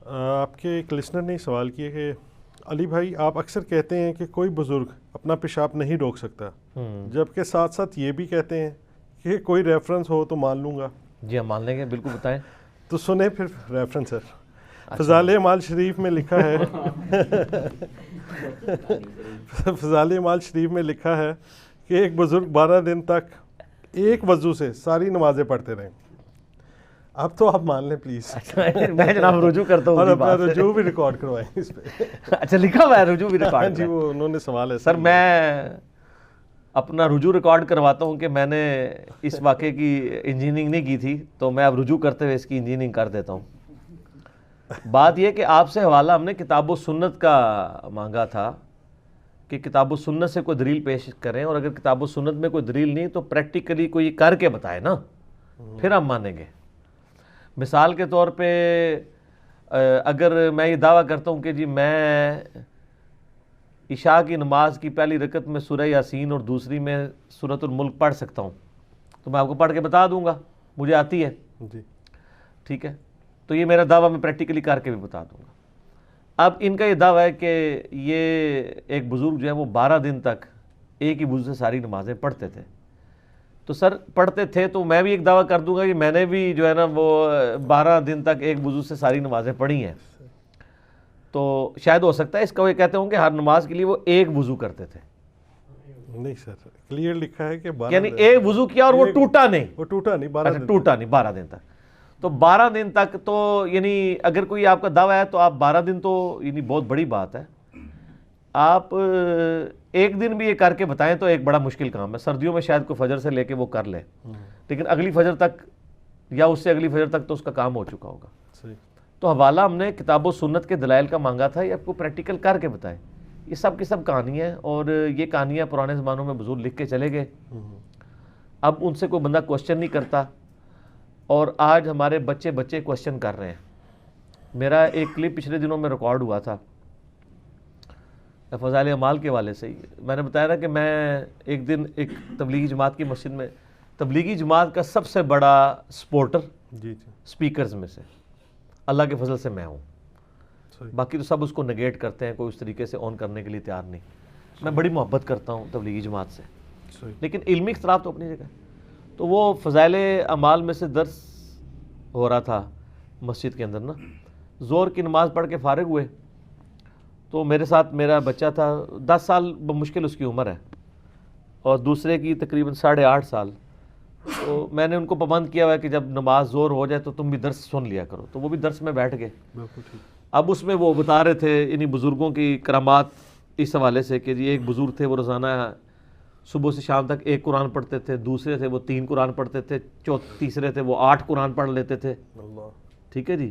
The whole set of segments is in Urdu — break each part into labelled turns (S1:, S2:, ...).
S1: آپ کے ایک لسنر نے سوال کیا کہ علی بھائی آپ اکثر کہتے ہیں کہ کوئی بزرگ اپنا پیشاب نہیں روک سکتا، جبکہ ساتھ ساتھ یہ بھی کہتے ہیں کہ کوئی ریفرنس ہو تو مان لوں گا۔
S2: جی ہم مان لیں گے، بالکل بتائیں۔
S1: تو سنیں پھر ریفرنس سر۔ فضائل اعمال شریف میں لکھا ہے فضائل اعمال شریف میں لکھا ہے کہ ایک بزرگ 12 دن تک ایک وضو سے ساری نمازیں پڑھتے رہیں۔ اب تو آپ مان لیں پلیز۔
S2: میں جناب رجوع کرتا ہوں،
S1: اور اپنا رجوع بھی ریکارڈ کروائیں اس پہ۔
S2: اچھا لکھا ہوا ہے رجوع بھی ریکارڈ؟
S1: جی وہ انہوں نے سوال ہے
S2: سر، میں اپنا رجوع ریکارڈ کرواتا ہوں کہ میں نے اس واقعے کی انجینئرنگ نہیں کی تھی، تو میں اب رجوع کرتے ہوئے اس کی انجینئرنگ کر دیتا ہوں۔ بات یہ کہ آپ سے حوالہ ہم نے کتاب و سنت کا مانگا تھا کہ کتاب و سنت سے کوئی دلیل پیش کریں، اور اگر کتاب و سنت میں کوئی دلیل نہیں تو پریکٹیکلی کوئی کر کے بتائے نا، پھر ہم مانیں گے۔ مثال کے طور پہ اگر میں یہ دعویٰ کرتا ہوں کہ جی میں عشاء کی نماز کی پہلی رکعت میں سورہ یاسین اور دوسری میں سورۃ الملک پڑھ سکتا ہوں، تو میں آپ کو پڑھ کے بتا دوں گا، مجھے آتی ہے
S1: جی
S2: ٹھیک ہے، تو یہ میرا دعویٰ میں پریکٹیکلی کر کے بھی بتا دوں گا۔ اب ان کا یہ دعویٰ ہے کہ یہ ایک بزرگ جو ہے وہ 12 دن تک ایک ہی وضو سے ساری نمازیں پڑھتے تھے، تو سر پڑھتے تھے تو میں بھی ایک دعویٰ کر دوں گا کہ میں نے بھی جو ہے نا وہ 12 دن تک ایک وضو سے ساری نمازیں پڑھی ہیں، تو شاید ہو سکتا ہے اس کا وہ کہتے ہوں کہ ہر نماز کے لیے وہ ایک وضو کرتے تھے۔
S1: نہیں سر، کلیئر لکھا ہے کہ 12
S2: یعنی ایک وضو کیا اور وہ ٹوٹا نہیں،
S1: وہ ٹوٹا نہیں، 12 دن
S2: ٹوٹا نہیں 12 دن تک۔ تو 12 دن تک تو یعنی اگر کوئی آپ کا دعویٰ ہے تو آپ 12 دن تو یعنی بہت بڑی بات ہے۔ آپ ایک دن بھی یہ کر کے بتائیں تو ایک بڑا مشکل کام ہے۔ سردیوں میں شاید کوئی فجر سے لے کے وہ کر لے، لیکن اگلی فجر تک یا اس سے اگلی فجر تک تو اس کا کام ہو چکا ہوگا۔
S1: صحیح۔
S2: تو حوالہ ہم نے کتاب و سنت کے دلائل کا مانگا تھا، یہ آپ کو پریکٹیکل کر کے بتائے۔ یہ سب کی سب کہانیاں ہیں، اور یہ کہانیاں پرانے زمانوں میں بزرگ لکھ کے چلے گئے، اب ان سے کوئی بندہ کوشچن نہیں کرتا، اور آج ہمارے بچے کوشچن کر رہے ہیں۔ میرا ایک کلپ پچھلے دنوں میں ریکارڈ ہوا تھا فضائل اعمال کے حوالے سے ہی۔ میں نے بتایا نا کہ میں ایک دن ایک تبلیغی جماعت کی مسجد میں، تبلیغی جماعت کا سب سے بڑا سپورٹر
S1: جی
S2: سپیکرز میں سے اللہ کے فضل سے میں ہوں، باقی تو سب اس کو نگیٹ کرتے ہیں، کوئی اس طریقے سے آن کرنے کے لیے تیار نہیں۔ میں بڑی محبت کرتا ہوں تبلیغی جماعت سے، لیکن علمی اختلاف تو اپنی جگہ۔ تو وہ فضائل اعمال میں سے درس ہو رہا تھا مسجد کے اندر نا، ظہر کی نماز پڑھ کے فارغ ہوئے، تو میرے ساتھ میرا بچہ تھا، 10 سال بمشکل اس کی عمر ہے، اور دوسرے کی تقریباً 8.5 سال۔ تو میں نے ان کو پابند کیا ہوا ہے کہ جب نماز ظہر ہو جائے تو تم بھی درس سن لیا کرو، تو وہ بھی درس میں بیٹھ گئے۔ اب اس میں وہ بتا رہے تھے انہی بزرگوں کی کرامات اس حوالے سے کہ جی ایک بزرگ تھے وہ روزانہ صبح سے شام تک ایک قرآن پڑھتے تھے، دوسرے تھے وہ 3 قرآن پڑھتے تھے، تیسرے تھے وہ 8 قرآن پڑھ لیتے تھے، ٹھیک ہے جی،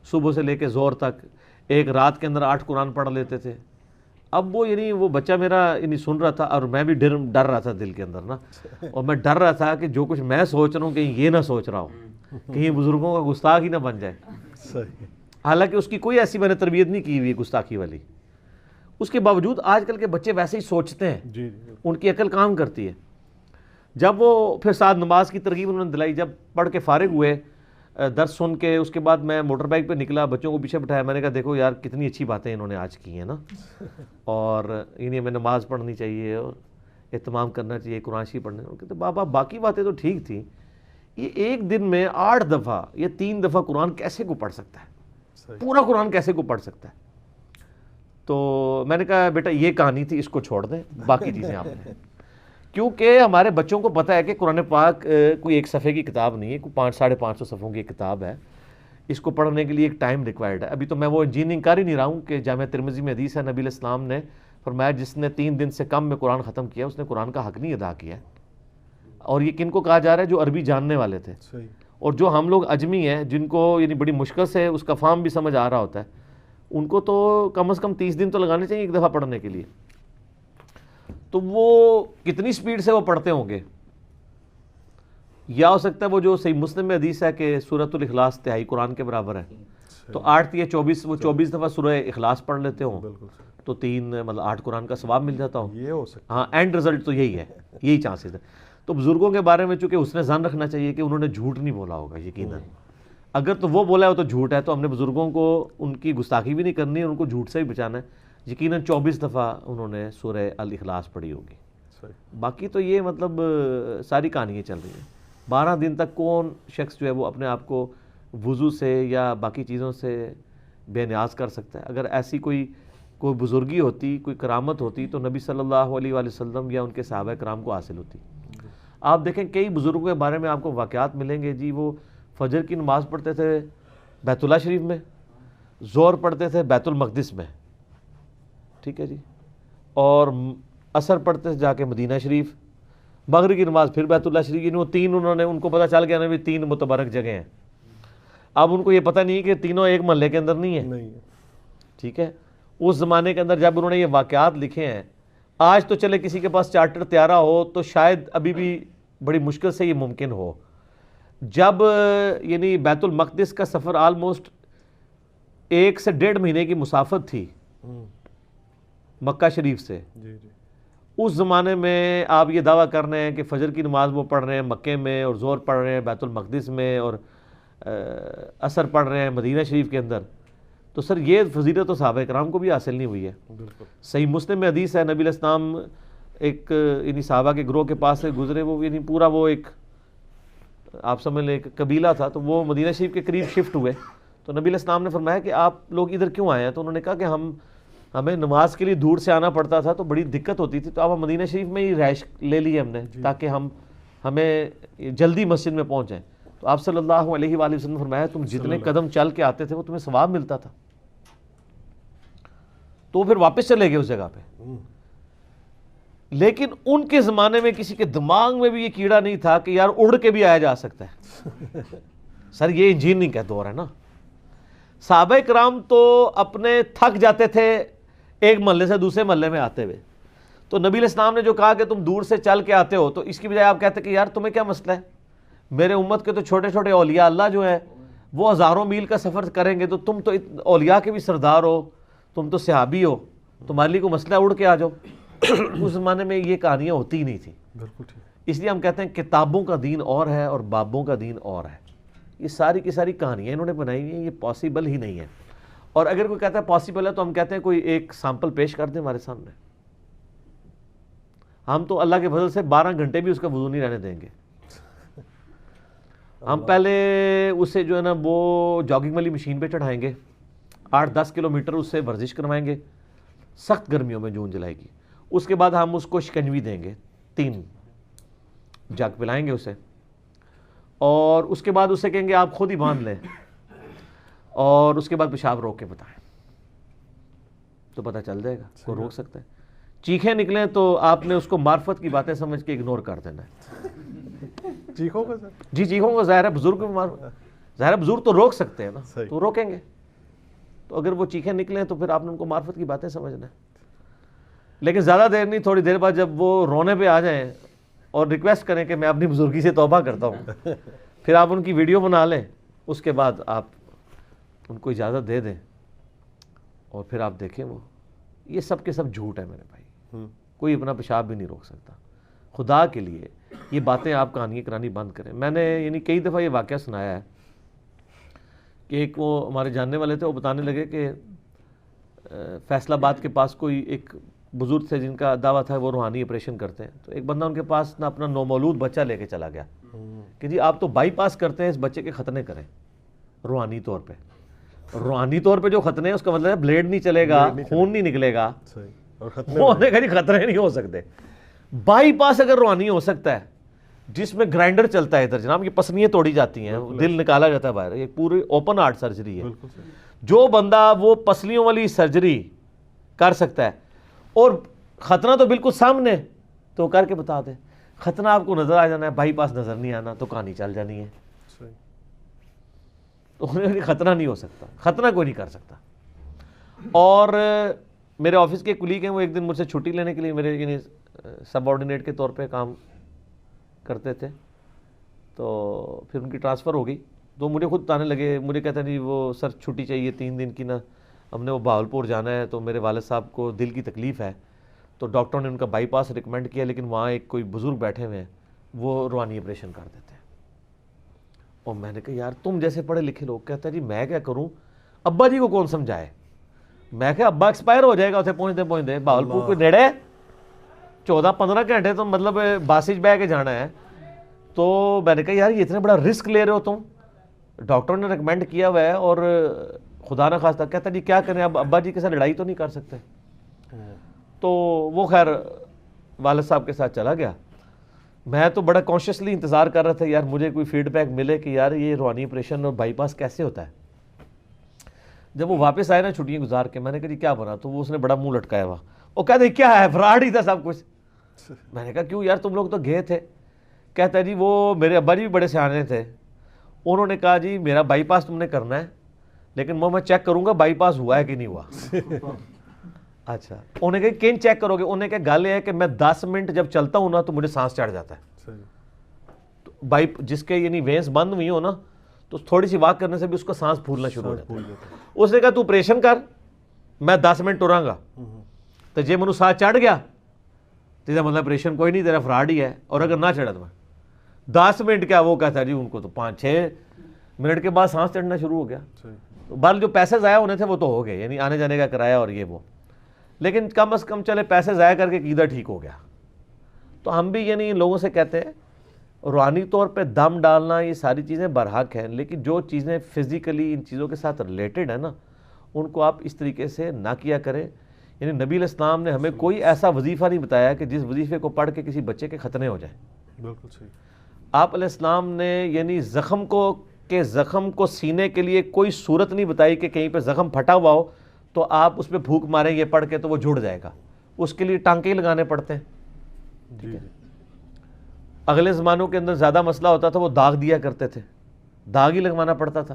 S2: صبح سے لے کے ظہر تک ایک رات کے اندر 8 قرآن پڑھ لیتے تھے۔ اب وہ یعنی وہ بچہ میرا یعنی سن رہا تھا، اور میں بھی ڈر رہا تھا دل کے اندر نا، اور میں ڈر رہا تھا کہ جو کچھ میں سوچ رہا ہوں کہیں یہ نہ سوچ رہا ہوں، کہیں بزرگوں کا گستاخ ہی نہ بن جائے۔ حالانکہ اس کی کوئی ایسی میں نے تربیت نہیں کی ہوئی گستاخی والی، اس کے باوجود آج کل کے بچے ویسے ہی سوچتے ہیں، ان کی عقل کام کرتی ہے۔ جب وہ پھر ساتھ نماز کی ترغیب انہوں نے دلائی، جب پڑھ کے فارغ ہوئے درس سن کے، اس کے بعد میں موٹر بائک پہ نکلا، بچوں کو پیچھے بٹھایا، میں نے کہا دیکھو یار کتنی اچھی باتیں انہوں نے آج کی ہیں نا، اور انہیں ہمیں نماز پڑھنی چاہیے اور اہتمام کرنا چاہیے قرآن شریف پڑھنے۔ کہتے بابا باقی باتیں تو ٹھیک تھیں، یہ ایک دن میں 8 دفعہ یا 3 دفعہ قرآن کیسے کو پڑھ سکتا ہے، پورا قرآن کیسے کو پڑھ سکتا ہے؟ تو میں نے کہا بیٹا یہ کہانی تھی، اس کو چھوڑ دیں، باقی چیزیں آپ نے، کیونکہ ہمارے بچوں کو پتہ ہے کہ قرآن پاک کوئی ایک صفحے کی کتاب نہیں ہے، کوئی 500-550 صفحوں کی کتاب ہے، اس کو پڑھنے کے لیے ایک ٹائم ریکوائرڈ ہے۔ ابھی تو میں وہ انجینئرنگ کر ہی نہیں رہا ہوں کہ جامعہ ترمذی میں حدیث ہے، نبی علیہ السلام نے فرمایا جس نے 3 دن سے کم میں قرآن ختم کیا اس نے قرآن کا حق نہیں ادا کیا ہے، اور یہ کن کو کہا جا رہا ہے؟ جو عربی جاننے والے تھے، اور جو ہم لوگ اجمی ہیں جن کو یعنی بڑی مشکل سے اس کا فارم بھی سمجھ آ رہا ہوتا ہے، ان کو تو کم از کم 30 دن تو لگانے چاہیے ایک دفعہ پڑھنے کے لیے۔ تو وہ کتنی سپیڈ سے وہ پڑھتے ہوں گے، یا ہو سکتا ہے وہ جو صحیح مسلم میں حدیث ہے کہ سورۃ الاخلاص 3 قرآن کے برابر ہے، تو 8 یا 24 وہ 24 دفعہ سورہ اخلاص پڑھ لیتے ہوں، تو 3 مطلب 8 قرآن کا ثواب مل جاتا ہوں۔
S1: یہ ہو سکتا
S2: ہاں، اینڈ رزلٹ تو یہی ہے، یہی چانسز ہے۔ تو بزرگوں کے بارے میں چونکہ حسن ظن رکھنا چاہیے کہ انہوں نے جھوٹ نہیں بولا ہوگا یقیناً۔ اگر تو وہ بولا ہے وہ تو جھوٹ ہے، تو ہم نے بزرگوں کو ان کی گستاخی بھی نہیں کرنی، ان کو جھوٹ سے بھی بچانا ہے۔ یقیناً 24 دفعہ انہوں نے سورہ الاخلاص پڑھی ہوگی، باقی تو یہ مطلب ساری کہانیاں چل رہی ہیں۔ 12 دن تک کون شخص جو ہے وہ اپنے آپ کو وضو سے یا باقی چیزوں سے بے نیاز کر سکتا ہے؟ اگر ایسی کوئی بزرگی ہوتی، کوئی کرامت ہوتی تو نبی صلی اللہ علیہ وآلہ وسلم یا ان کے صحابہ کرام کو حاصل ہوتی۔ آپ دیکھیں کئی بزرگوں کے بارے میں آپ کو واقعات ملیں گے جی، وہ فجر کی نماز پڑھتے تھے بیت اللہ شریف میں، ظہر پڑھتے تھے بیت المقدس میں، ٹھیک ہے جی، اور عصر پڑھتے تھے جا کے مدینہ شریف، مغرب کی نماز پھر بیت اللہ شریف، یعنی وہ تین ان کو پتہ چل گیا نا بھی 3 متبرک جگہ ہیں۔ اب ان کو یہ پتہ نہیں کہ تینوں ایک محلے کے اندر نہیں ہیں، ٹھیک ہے۔ اس زمانے کے اندر جب انہوں نے یہ واقعات لکھے ہیں، آج تو چلے کسی کے پاس چارٹر طیارہ ہو تو شاید ابھی بھی بڑی مشکل سے یہ ممکن ہو۔ جب یعنی بیت المقدس کا سفر آلموسٹ 1 سے 1.5 مہینے کی مسافت تھی مکہ شریف سے، اس زمانے میں آپ یہ دعویٰ کر رہے ہیں کہ فجر کی نماز وہ پڑھ رہے ہیں مکے میں، اور ظہر پڑھ رہے ہیں بیت المقدس میں، اور عصر پڑھ رہے ہیں مدینہ شریف کے اندر، تو سر یہ فضیلت تو صحابہ کرام کو بھی حاصل نہیں ہوئی ہے۔ صحیح مسلم میں حدیث ہے، نبی علیہ السلام ایک یعنی صحابہ کے گروہ کے پاس سے گزرے، وہ یعنی پورا وہ ایک آپ سمجھ لیں ایک قبیلہ تھا، تو وہ مدینہ شریف کے قریب شفٹ ہوئے، تو نبی علیہ السلام نے فرمایا کہ آپ لوگ ادھر کیوں آئے ہیں؟ تو انہوں نے کہا کہ ہمیں نماز کے لیے دور سے آنا پڑتا تھا تو بڑی دقت ہوتی تھی، تو اب ہم مدینہ شریف میں ہی رہائش لے لی ہم نے تاکہ ہمیں جلدی مسجد میں پہنچ جائیں۔ تو آپ صلی اللہ علیہ وآلہ وسلم نے فرمایا تم جتنے قدم چل کے آتے تھے وہ تمہیں ثواب ملتا تھا، تو پھر واپس چلے گئے اس جگہ پہ۔ لیکن ان کے زمانے میں کسی کے دماغ میں بھی یہ کیڑا نہیں تھا کہ یار اڑ کے بھی آیا جا سکتا ہے۔ سر یہ انجینئرنگ کا دور ہے نا۔ صحابہ کرام تو اپنے تھک جاتے تھے ایک محلے سے دوسرے محلے میں آتے ہوئے، تو نبی علیہ السلام نے جو کہا کہ تم دور سے چل کے آتے ہو، تو اس کی بجائے آپ کہتے کہ یار تمہیں کیا مسئلہ ہے، میرے امت کے تو چھوٹے چھوٹے اولیاء اللہ جو ہیں وہ ہزاروں میل کا سفر کریں گے، تو تم تو اولیاء کے بھی سردار ہو، تم تو صحابی ہو، تمہارے لیے کو مسئلہ اڑ کے آ جاؤ۔ اس زمانے میں یہ کہانیاں ہوتی ہی نہیں تھی، اس لیے ہم کہتے ہیں کتابوں کا دین اور ہے اور بابوں کا دین اور ہے۔ یہ ساری کی ساری کہانیاں انہوں نے بنائی ہوئی ہیں، یہ پاسبل ہی نہیں ہے۔ اور اگر کوئی کہتا ہے پاسبل ہے تو ہم کہتے ہیں کوئی ایک سیمپل پیش کر دیں ہمارے سامنے، ہم تو اللہ کے فضل سے 12 گھنٹے بھی اس کا وضو نہیں رہنے دیں گے۔ ہم پہلے اسے جو ہے نا وہ جاگنگ والی مشین پہ چڑھائیں گے، 8-10 کلومیٹر اس سے ورزش کروائیں گے، سخت گرمیوں میں جون جولائی کی۔ اس کے بعد ہم اس کو شکنجوی دیں گے، 3 جگ پلائیں گے اسے، اور اس کے بعد اسے کہیں گے آپ خود ہی باندھ لیں، اور اس کے بعد پیشاب روک کے بتائیں، تو پتہ چل جائے گا کو روک سکتا ہے۔ چیخیں نکلیں تو آپ نے اس کو معرفت کی باتیں سمجھ کے اگنور کر دینا ہے۔
S1: چیخوں کا
S2: جی چیخوں کا ظاہر ہے بزرگ ظاہر ہے بزرگ تو روک سکتے ہیں نا، تو روکیں گے، تو اگر وہ چیخیں نکلیں تو پھر آپ نے ان کو معرفت کی باتیں سمجھنا ہے۔ لیکن زیادہ دیر نہیں، تھوڑی دیر بعد جب وہ رونے پہ آ جائیں اور ریکویسٹ کریں کہ میں اپنی بزرگی سے توبہ کرتا ہوں، پھر آپ ان کی ویڈیو بنا لیں، اس کے بعد آپ ان کو اجازت دے دیں، اور پھر آپ دیکھیں وہ یہ سب کے سب جھوٹ ہے میرے بھائی، کوئی اپنا پیشاب بھی نہیں روک سکتا۔ خدا کے لیے یہ باتیں آپ کہانیاں کرانی بند کریں۔ میں نے یعنی کئی دفعہ یہ واقعہ سنایا ہے کہ ایک وہ ہمارے جاننے والے تھے، وہ بتانے لگے کہ فیصل آباد کے پاس کوئی ایک بزرگ تھے جن کا دعویٰ تھا وہ روحانی آپریشن کرتے ہیں، تو ایک بندہ ان کے پاس نہ اپنا نومولود بچہ لے کے چلا گیا کہ جی آپ تو بائی پاس کرتے ہیں، اس بچے کے ختنے کریں روحانی طور پہ۔ روحانی طور پہ جو ختنے ہیں اس کا مطلب ہے بلیڈ نہیں چلے گا، خون نہیں نکلے گا، ہونے کا خطرے نہیں ہو سکتے۔ بائی پاس اگر روحانی ہو سکتا ہے جس میں گرائنڈر چلتا ہے ادھر جناب، یہ پسلیاں توڑی جاتی ہیں، دل نکالا جاتا ہے باہر، یہ پوری اوپن ہارٹ سرجری ہے، جو بندہ وہ پسلیوں والی سرجری کر سکتا ہے اور ختنہ تو بالکل سامنے تو کر کے بتا دے، ختنہ آپ کو نظر آ جانا ہے، بائی پاس نظر نہیں آنا تو کہانی چل جانی ہے۔ تو ختنہ نہیں ہو سکتا، ختنہ کوئی نہیں کر سکتا۔ اور میرے آفس کے کلیگ ہیں، وہ ایک دن مجھ سے چھٹی لینے کے لیے میرے یعنی سب آرڈینیٹ کے طور پہ کام کرتے تھے، تو پھر ان کی ٹرانسفر ہو گئی، تو مجھے خود بتانے لگے، مجھے کہتے ہیں جی وہ سر چھٹی چاہیے 3 دن کی نا، ہم نے وہ بہاولپور جانا ہے، تو میرے والد صاحب کو دل کی تکلیف ہے، تو ڈاکٹروں نے ان کا بائی پاس ریکمینڈ کیا، لیکن وہاں ایک کوئی بزرگ بیٹھے ہوئے ہیں وہ روحانی آپریشن کر دیتے ہیں۔ اور میں نے کہا یار تم جیسے پڑھے لکھے لوگ. کہتا ہے جی میں کیا کروں, ابا جی کو کون سمجھائے. میں کہا ابا ایکسپائر ہو جائے گا اسے پہنچتے بہاولپور کوئی نیڑے ہے 14-15 گھنٹے تو مطلب باسج بہ کے جانا ہے. تو میں نے کہا یار یہ اتنا بڑا رسک لے رہے ہو تم, ڈاکٹر نے ریکمینڈ کیا ہوا ہے اور خدا نہ خواستہ. کہتا جی کیا کریں, اب ابا جی کے ساتھ لڑائی تو نہیں کر سکتے. تو وہ خیر والد صاحب کے ساتھ چلا گیا. میں تو بڑا کانشیسلی انتظار کر رہا تھا یار مجھے کوئی فیڈ بیک ملے کہ یار یہ روحانی آپریشن اور بائی پاس کیسے ہوتا ہے. جب وہ واپس آئے نا چھٹیاں گزار کے, میں نے کہا جی کیا بنا, تو وہ اس نے بڑا منہ لٹکایا ہوا, وہ کہتے کیا ہے فراڈ ہی تھا سب کچھ. میں نے کہا کیوں یار تم لوگ تو گئے تھے. کہتا ہے جی وہ میرے ابا جی بھی بڑے سیانے تھے, انہوں نے کہا جی میرا بائی پاس تم نے کرنا ہے لیکن وہ میں چیک کروں گا بائی پاس ہوا ہے کہ نہیں ہوا. اچھا, انہوں نے کہا کین چیک کرو گے. انہوں نے کہا گل یہ ہے کہ میں 10 منٹ جب چلتا ہوں نا تو مجھے سانس چڑھ جاتا ہے. بائی جس کے یعنی وینس بند ہوئی ہو نا تو تھوڑی سی واک کرنے سے بھی اس کو سانس پھولنا شروع ہو جاتا ہے. اس نے کہا تو آپریشن کر, میں 10 منٹ ٹراں گا. تو جی مجھے سانس چڑھ گیا تو مطلب آپریشن کوئی نہیں, تیرا فراڈ ہی ہے. اور اگر نہ چڑھا تو میں 10 منٹ کیا, وہ کہتا ہے جی ان کو تو 5-6 منٹ کے بعد سانس چڑھنا شروع ہو گیا. بال جو پیسے ضائع ہونے تھے وہ تو ہو گئے, یعنی آنے جانے کا کرایہ اور یہ وہ, لیکن کم از کم چلے پیسے ضائع کر کے عقیدہ ٹھیک ہو گیا. تو ہم بھی یعنی ان لوگوں سے کہتے ہیں روحانی طور پہ دم ڈالنا یہ ساری چیزیں برحق ہیں, لیکن جو چیزیں فزیکلی ان چیزوں کے ساتھ ریلیٹڈ ہیں نا ان کو آپ اس طریقے سے نہ کیا کریں. یعنی نبی علیہ السلام نے ہمیں کوئی ایسا وظیفہ نہیں بتایا کہ جس وظیفے کو پڑھ کے کسی بچے کے ختنے ہو جائیں.
S1: بالکل صحیح.
S2: آپ علیہ السلام نے یعنی زخم کو سینے کے لیے کوئی صورت نہیں بتائی کہ کہیں پہ زخم پھٹا ہوا ہو تو آپ اس پہ پھونک ماریں یہ پڑھ کے تو وہ جڑ جائے گا. اس کے لیے ٹانکے ہی لگانے پڑتے ہیں. ٹھیک ہے. اگلے زمانوں کے اندر زیادہ مسئلہ ہوتا تھا, وہ داغ دیا کرتے تھے, داغ ہی لگوانا پڑتا تھا.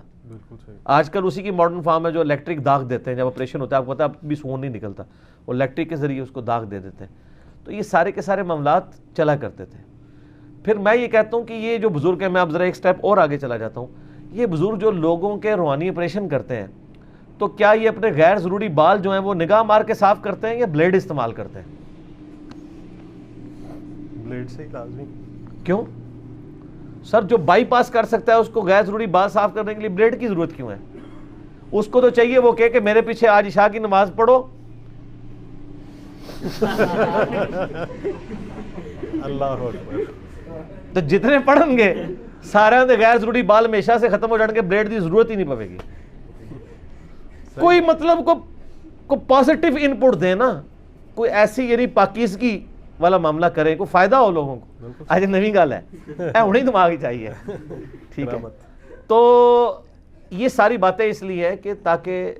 S2: آج کل اسی کی ماڈرن فارم ہے جو الیکٹرک داغ دیتے ہیں. جب آپریشن ہوتا ہے آپ کو پتا ہے اب بھی سون نہیں نکلتا, وہ الیکٹرک کے ذریعے اس کو داغ دے دیتے ہیں. تو یہ سارے کے سارے معاملات چلا کرتے تھے. پھر میں یہ کہتا ہوں کہ یہ جو بزرگ ہیں, میں اب ذرا ایک سٹیپ اور آگے چلا جاتا ہوں, یہ بزرگ جو لوگوں کے روحانی آپریشن کرتے ہیں تو کیا یہ اپنے غیر ضروری بال جو ہیں وہ نگاہ مار کے صاف کرتے ہیں یا بلیڈ استعمال کرتے ہیں؟
S1: بلیڈ سے ہی لازمی.
S2: کیوں سر, جو بائی پاس کر سکتا ہے اس کو غیر ضروری بال صاف کرنے کے لیے بلیڈ کی ضرورت کیوں ہے؟ اس کو تو چاہیے وہ کہ میرے پیچھے آج عشاء کی نماز پڑھو.
S1: اللہ اکبر.
S2: تو جتنے پڑھیں گے سارے غیر ضروری بال ہمیشہ سے ختم ہو جان گے, بلیڈ کی ضرورت ہی نہیں پڑے گی. کوئی مطلب کو پازیٹیو ان پٹ دیں نا, کوئی ایسی یعنی پاکیزگی والا معاملہ کریں, کوئی فائدہ ہو لوگوں کو. آج نئی گل ہے انہیں دماغ ہی چاہیے. ٹھیک ہے. تو یہ ساری باتیں اس لیے ہے کہ تاکہ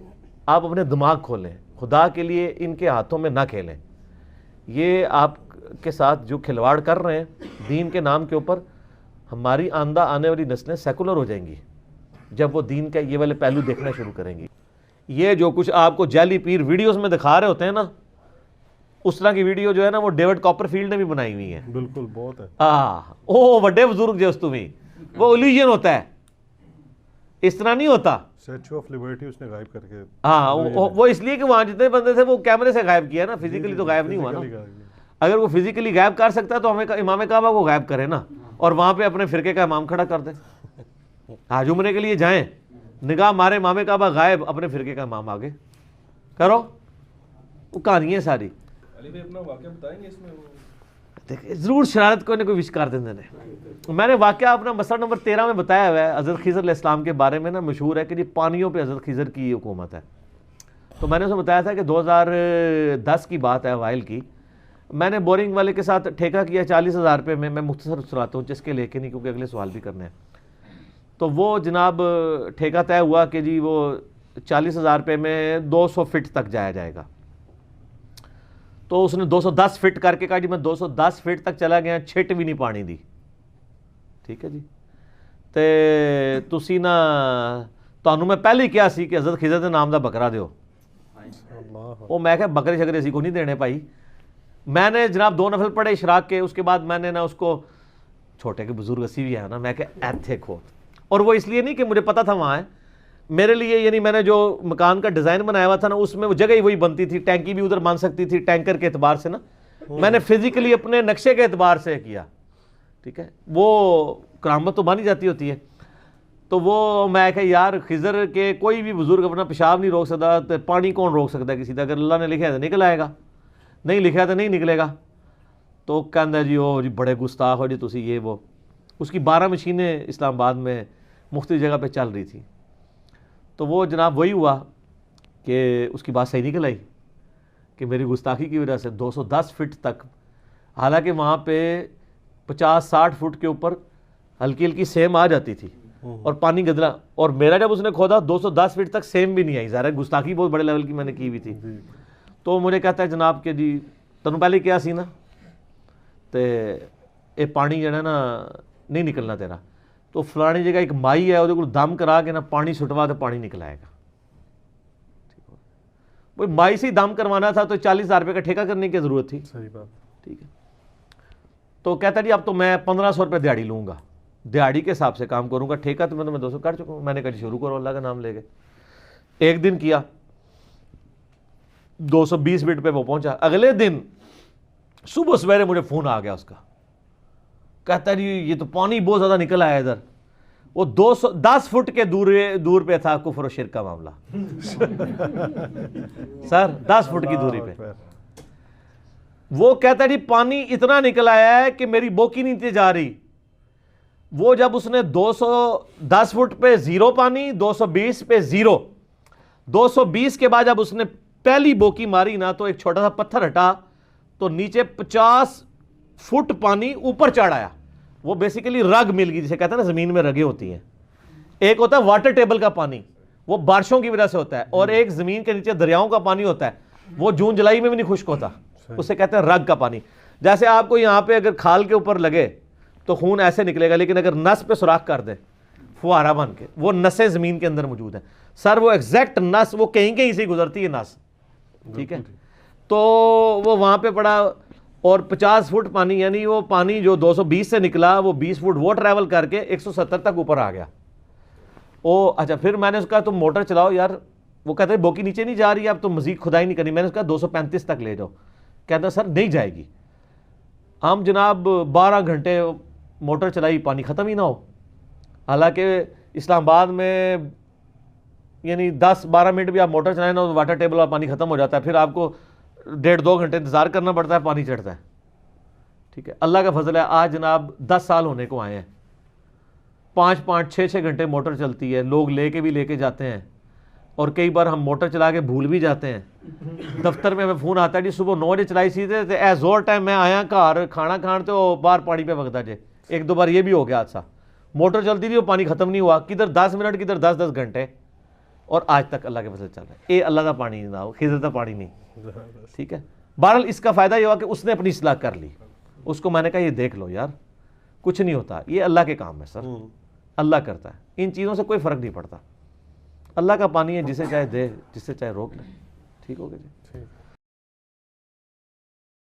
S2: آپ اپنے دماغ کھولیں, خدا کے لیے ان کے ہاتھوں میں نہ کھیلیں. یہ آپ کے ساتھ جو کھلواڑ کر رہے ہیں دین کے نام کے اوپر, ہماری آندہ آنے والی نسلیں سیکولر ہو جائیں گی جب وہ دین کا یہ والے پہلو دیکھنا شروع کریں گی. یہ جو کچھ آپ کو جعلی پیر ویڈیوز میں دکھا رہے ہوتے ہیں نا, اس طرح کی ویڈیو جو ہے نا وہ ڈیوڈ کاپر فیلڈ نے بھی بنائی ہوئی ہے.
S1: بالکل بہت ہے.
S2: او بڑے بزرگ جو اس تمہیں وہ الیوژن ہوتا ہے, اس طرح نہیں ہوتا.
S1: اسٹیچو آف لبرٹی اس نے غائب کر کے,
S2: وہ اس لیے کہ وہاں جتنے بندے تھے وہ کیمرے سے غائب کیا نا, فزیکلی تو غائب نہیں ہوا نا. اگر وہ فزیکلی غائب کر سکتا ہے تو ہمیں امام کعبہ کو غائب کرے نا, اور وہاں پہ اپنے فرقے کا امام کھڑا کر دے. حج عمرے کے لیے جائیں, نگاہ مارے امام کعبہ غائب, اپنے فرقے کا امام آگے کرو. وہ کہانی ہے ساری.
S3: اپنا واقعہ بتائیں گے اس میں؟
S2: ضرور شرارت کوئی نہ کوئی وش کر دیں. میں نے واقعہ اپنا مسئلہ نمبر 13 میں بتایا ہوا ہے. حضرت خضر علیہ السلام کے بارے میں نا مشہور ہے کہ جی پانیوں پہ حضرت خضر کی حکومت ہے. تو میں نے اسے بتایا تھا کہ 2010 کی بات ہے, اوائل کی. میں نے بورنگ والے کے ساتھ ٹھیکہ کیا 40,000 روپے میں. میں مختصر سناتا ہوں جس کے لے کے نہیں, کیونکہ اگلے سوال بھی کرنے ہیں. تو وہ جناب ٹھیکہ طے ہوا کہ جی وہ 40,000 روپے میں 200 فٹ تک جایا جائے گا. تو اس نے 210 فٹ کر کے کہا جی میں 210 فٹ تک چلا گیا, چھٹ بھی نہیں پانی دی. ٹھیک ہے جی. تے تسی نا تانوں میں پہلے ہی کیا سی کہ حضرت خضر دے نام دا بکرا دیو. وہ میں کہا بکرے شکرے اسی کو نہیں دینے بھائی. میں نے جناب 2 نفل پڑھے اشراق کے, اس کے بعد میں نے نا اس کو, چھوٹے کے بزرگ اسی بھی ہے نا, میں کہا ایتھے کھو. اور وہ اس لیے نہیں کہ مجھے پتا تھا وہاں ہے, میرے لیے یعنی میں نے جو مکان کا ڈیزائن بنایا ہوا تھا نا اس میں وہ جگہ ہی وہی بنتی تھی, ٹینکی بھی ادھر مان سکتی تھی ٹینکر کے اعتبار سے نا. میں نے فزیکلی اپنے نقشے کے اعتبار سے کیا. ٹھیک ہے. وہ کرامت تو بانی جاتی ہوتی ہے. تو وہ میں کہ یار خضر کے کوئی بھی بزرگ اپنا پیشاب نہیں روک سکتا، تو پانی کون روک سکتا ہے کسی کا؟ اگر اللہ نے لکھا ہے تو نکل آئے گا، نہیں لکھا ہے تو نہیں نکلے گا۔ تو کہندا جی او جی بڑے گستاخ ہو جی تسی یہ وہ۔ اس کی 12 مشینیں اسلام آباد میں مختلف جگہ پہ چل رہی تھی، تو وہ جناب وہی ہوا کہ اس کی بات صحیح نکل آئی کہ میری گستاخی کی وجہ سے 210 فٹ تک، حالانکہ وہاں پہ 50-60 فٹ کے اوپر ہلکی ہلکی سیم آ جاتی تھی اور پانی گدلا، اور میرا جب اس نے کھودا 210 فٹ تک سیم بھی نہیں آئی، ظاہر ہے گستاخی بہت بڑے لیول کی میں نے کی ہوئی تھی۔ تو مجھے کہتا ہے جناب کہ جی تنوں پہلے کیا سی نا تے اے پانی جڑا نا نہیں نکلنا تیرا، تو فلانی جگہ ایک مائی ہے وہ کو دم کرا کے نا پانی چھٹوا تو پانی نکل آئے گا۔ وہ مائی سے ہی دم کروانا تھا تو 40,000 روپے کا ٹھیکہ کرنے کی ضرورت تھی۔
S1: صحیح بات،
S2: ٹھیک ہے، تو کہتا جی اب تو میں 1500 روپے دیہڑی لوں گا، دیہڑی کے حساب سے کام کروں گا، ٹھیکہ تو میں 200 کر چکا ہوں۔ میں نے کہا جی شروع کرو، اللہ کا نام لے گئے۔ ایک دن کیا، 220 فٹ پہ وہ پہنچا۔ اگلے دن صبح سویرے مجھے فون آ گیا اس کا، کہتا جی یہ تو پانی بہت زیادہ نکل آیا ادھر۔ وہ 210 فٹ کے دور پہ تھا کفر و شرک کا معاملہ سر، 10 فٹ کی دوری پہ۔ وہ کہتا جی پانی اتنا نکل آیا ہے کہ میری بوکی نہیں تھی جا رہی۔ وہ جب اس نے 210 فٹ پہ زیرو پانی، 220 پہ زیرو، 220 کے بعد جب اس نے پہلی بوکی ماری نا تو ایک چھوٹا سا پتھر ہٹا تو نیچے 50 فٹ پانی اوپر چڑھ آیا۔ وہ بیسیکلی رگ مل گئی، جسے کہتے ہیں نا زمین میں رگیں ہوتی ہیں۔ ایک ہوتا ہے واٹر ٹیبل کا پانی، وہ بارشوں کی وجہ سے ہوتا ہے، اور ایک زمین کے نیچے دریاؤں کا پانی ہوتا ہے، وہ جون جولائی میں بھی نہیں خشک ہوتا، اسے کہتے ہیں رگ کا پانی۔ جیسے آپ کو یہاں پہ اگر کھال کے اوپر لگے تو خون ایسے نکلے گا، لیکن اگر نس پہ سوراخ کر دے فوارہ بن کے، وہ نسیں زمین کے اندر موجود ہیں سر، وہ ایگزیکٹ نس وہ کہیں کہیں سے گزرتی ہے نس، ٹھیک ہے۔ تو وہ وہاں پہ پڑا اور 50 فٹ پانی، یعنی وہ پانی جو 220 سے نکلا وہ 20 فٹ وہ ٹریول کر کے 170 تک اوپر آ گیا۔ اچھا پھر میں نے اس کا تم موٹر چلاؤ یار، وہ کہتے ہیں بوکی نیچے نہیں جا رہی، اب تو مزید کھدائی نہیں کرنی۔ میں نے اس کا 235 تک لے جاؤ، کہتا سر نہیں جائے گی۔ ہم جناب 12 گھنٹے موٹر چلائی، پانی ختم ہی نہ ہو۔ حالانکہ اسلام آباد میں یعنی 10-12 منٹ بھی آپ موٹر چلائیں نا واٹر ٹیبل والا پانی ختم ہو جاتا ہے، پھر آپ کو 1.5-2 گھنٹے انتظار کرنا پڑتا ہے، پانی چڑھتا ہے، ٹھیک ہے۔ اللہ کا فضل ہے آج جناب 10 سال ہونے کو آئے ہیں، 5-5 6-6 گھنٹے موٹر چلتی ہے، لوگ لے کے جاتے ہیں، اور کئی بار ہم موٹر چلا کے بھول بھی جاتے ہیں۔ دفتر میں ہمیں فون آتا ہے جی صبح 9 بجے چلائی سی تے اے زور ٹائم میں آیا گھر کھانا کھان تے وہ باہر پانی پہ وگدا جے۔ 1-2 بار یہ بھی ہو گیا حادثہ، موٹر چلتی تھی وہ پانی ختم نہیں ہوا، کدھر 10 منٹ کدھر 10 گھنٹے، اور آج تک اللہ کے فضل چل رہا ہے۔ یہ اللہ کا پانی نہ ہو، خضر کا پانی نہیں، ٹھیک ہے۔ بہرحال اس کا فائدہ یہ ہوا کہ اس نے اپنی اصلاح کر لی، اس کو میں نے کہا یہ دیکھ لو یار کچھ نہیں ہوتا، یہ اللہ کے کام ہے سر، اللہ کرتا ہے، ان چیزوں سے کوئی فرق نہیں پڑتا۔ اللہ کا پانی ہے، جسے چاہے دے، جسے چاہے روک لے، ٹھیک ہوگا جی۔